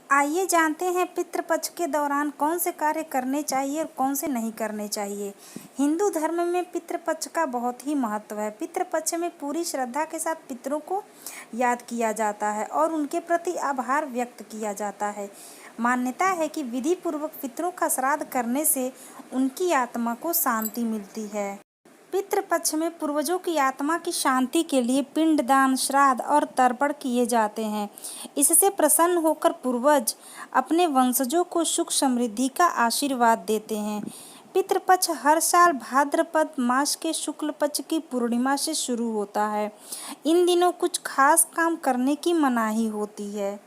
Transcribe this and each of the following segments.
आइए जानते हैं पितृपक्ष के दौरान कौन से कार्य करने चाहिए और कौन से नहीं करने चाहिए। हिंदू धर्म में पितृपक्ष का बहुत ही महत्व है। पितृपक्ष में पूरी श्रद्धा के साथ पितरों को याद किया जाता है और उनके प्रति आभार व्यक्त किया जाता है। मान्यता है कि विधि पूर्वक पितरों का श्राद्ध करने से उनकी आत्मा को शांति मिलती है। पितृपक्ष में पूर्वजों की आत्मा की शांति के लिए पिंडदान, श्राद्ध और तर्पण किए जाते हैं। इससे प्रसन्न होकर पूर्वज अपने वंशजों को सुख समृद्धि का आशीर्वाद देते हैं। पितृपक्ष हर साल भाद्रपद मास के शुक्ल पक्ष की पूर्णिमा से शुरू होता है। इन दिनों कुछ खास काम करने की मनाही होती है।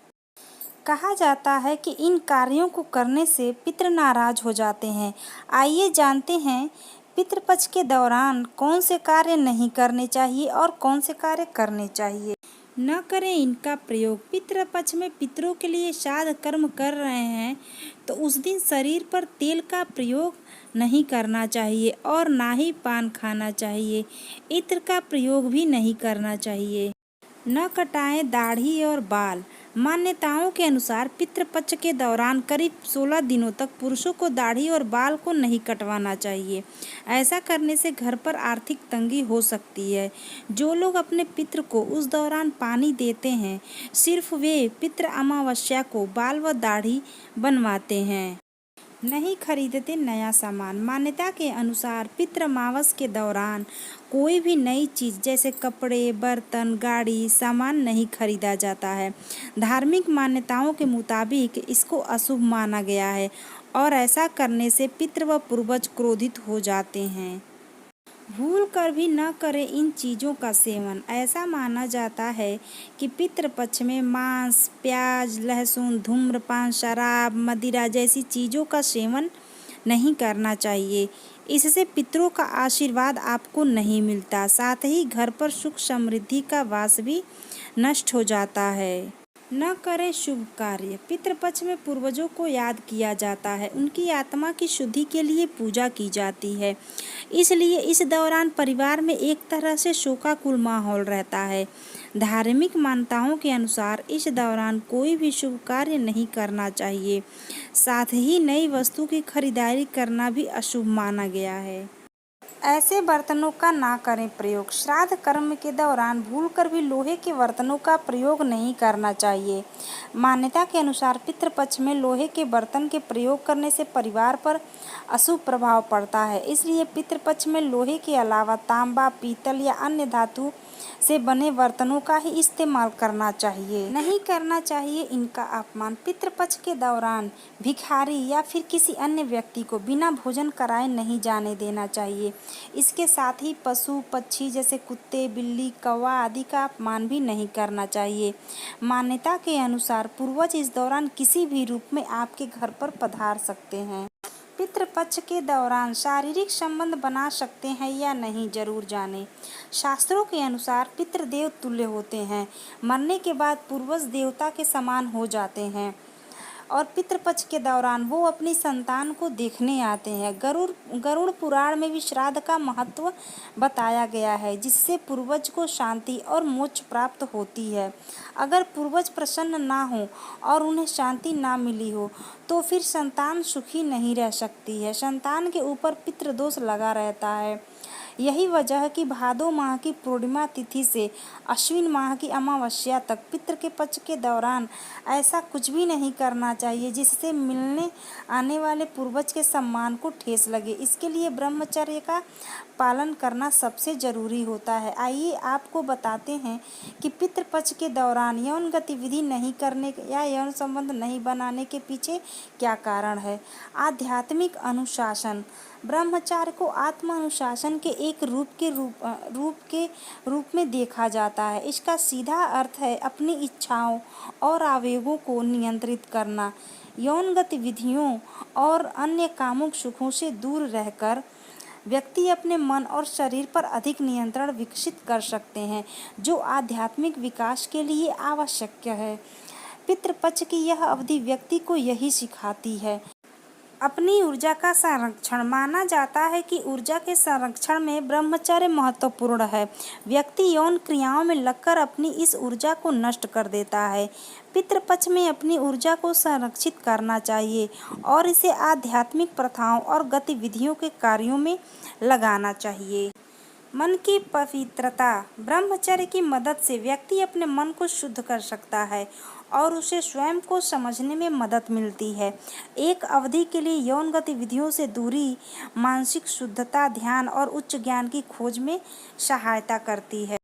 कहा जाता है कि इन कार्यों को करने से पितृ नाराज हो जाते हैं। आइए जानते हैं पितृपक्ष के दौरान कौन से कार्य नहीं करने चाहिए और कौन से कार्य करने चाहिए। न करें इनका प्रयोग। पितृपक्ष में पितरों के लिए श्राद्ध कर्म कर रहे हैं तो उस दिन शरीर पर तेल का प्रयोग नहीं करना चाहिए और ना ही पान खाना चाहिए। इत्र का प्रयोग भी नहीं करना चाहिए। न कटाएं दाढ़ी और बाल। मान्यताओं के अनुसार पितृपक्ष के दौरान करीब 16 दिनों तक पुरुषों को दाढ़ी और बाल को नहीं कटवाना चाहिए। ऐसा करने से घर पर आर्थिक तंगी हो सकती है। जो लोग अपने पितृ को उस दौरान पानी देते हैं, सिर्फ वे पितृ अमावस्या को बाल व दाढ़ी बनवाते हैं। नहीं खरीदते नया सामान। मान्यता के अनुसार पितृ अमावस के दौरान कोई भी नई चीज़ जैसे कपड़े, बर्तन, गाड़ी, सामान नहीं खरीदा जाता है। धार्मिक मान्यताओं के मुताबिक इसको अशुभ माना गया है और ऐसा करने से पितृ व पूर्वज क्रोधित हो जाते हैं। भूल कर भी न करें इन चीज़ों का सेवन। ऐसा माना जाता है कि पितृपक्ष में मांस, प्याज, लहसुन, धूम्रपान, शराब, मदिरा जैसी चीज़ों का सेवन नहीं करना चाहिए। इससे पितरों का आशीर्वाद आपको नहीं मिलता। साथ ही घर पर सुख समृद्धि का वास भी नष्ट हो जाता है। न करें शुभ कार्य। पितृपक्ष में पूर्वजों को याद किया जाता है, उनकी आत्मा की शुद्धि के लिए पूजा की जाती है। इसलिए इस दौरान परिवार में एक तरह से शोकाकुल माहौल रहता है। धार्मिक मान्यताओं के अनुसार इस दौरान कोई भी शुभ कार्य नहीं करना चाहिए। साथ ही नई वस्तु की खरीदारी करना भी अशुभ माना गया है। ऐसे बर्तनों का ना करें प्रयोग। श्राद्ध कर्म के दौरान भूलकर भी लोहे के बर्तनों का प्रयोग नहीं करना चाहिए। मान्यता के अनुसार पितृपक्ष में लोहे के बर्तन के प्रयोग करने से परिवार पर अशुभ प्रभाव पड़ता है। इसलिए पितृपक्ष में लोहे के अलावा तांबा, पीतल या अन्य धातु से बने बर्तनों का ही इस्तेमाल करना चाहिए। नहीं करना चाहिए इनका अपमान। पितृपक्ष के दौरान भिखारी या फिर किसी अन्य व्यक्ति को बिना भोजन कराए नहीं जाने देना चाहिए। इसके साथ ही पशु पक्षी जैसे कुत्ते, बिल्ली, कौवा आदि का अपमान भी नहीं करना चाहिए। मान्यता के अनुसार पूर्वज इस दौरान किसी भी रूप में आपके घर पर पधार सकते हैं। पितृपक्ष के दौरान शारीरिक संबंध बना सकते हैं या नहीं, जरूर जानें। शास्त्रों के अनुसार पितृदेव तुल्य होते हैं। मरने के बाद पूर्वज देवता के समान हो जाते हैं और पितृपक्ष के दौरान वो अपनी संतान को देखने आते हैं। गरुड़ पुराण में भी श्राद्ध का महत्व बताया गया है, जिससे पूर्वज को शांति और मोक्ष प्राप्त होती है। अगर पूर्वज प्रसन्न ना हो और उन्हें शांति ना मिली हो तो फिर संतान सुखी नहीं रह सकती है। संतान के ऊपर पितृदोष लगा रहता है। यही वजह है कि भादो माह की पूर्णिमा तिथि से अश्विन माह की अमावस्या तक पितृ के पक्ष के दौरान ऐसा कुछ भी नहीं करना चाहिए जिससे मिलने आने वाले पूर्वज के सम्मान को ठेस लगे। इसके लिए ब्रह्मचर्य का पालन करना सबसे जरूरी होता है। आइए आपको बताते हैं कि पितृपक्ष के दौरान यौन गतिविधि नहीं करने या यौन संबंध नहीं बनाने के पीछे क्या कारण है। आध्यात्मिक अनुशासन। ब्रह्मचार्य को आत्म अनुशासन के एक रूप में देखा जाता है। इसका सीधा अर्थ है अपनी इच्छाओं और आवेगों को नियंत्रित करना। यौन गतिविधियों और अन्य कामुक सुखों से दूर रहकर व्यक्ति अपने मन और शरीर पर अधिक नियंत्रण विकसित कर सकते हैं, जो आध्यात्मिक विकास के लिए आवश्यक है। पितृपक्ष की यह अवधि व्यक्ति को यही सिखाती है। अपनी ऊर्जा का संरक्षण। माना जाता है कि ऊर्जा के संरक्षण में ब्रह्मचर्य महत्वपूर्ण है। व्यक्ति यौन क्रियाओं में लगकर अपनी इस ऊर्जा को नष्ट कर देता है। पितृपक्ष में अपनी ऊर्जा को संरक्षित करना चाहिए और इसे आध्यात्मिक प्रथाओं और गतिविधियों के कार्यों में लगाना चाहिए। मन की पवित्रता। ब्रह्मचर्य की मदद से व्यक्ति अपने मन को शुद्ध कर सकता है और उसे स्वयं को समझने में मदद मिलती है। एक अवधि के लिए यौन गतिविधियों से दूरी मानसिक शुद्धता, ध्यान और उच्च ज्ञान की खोज में सहायता करती है।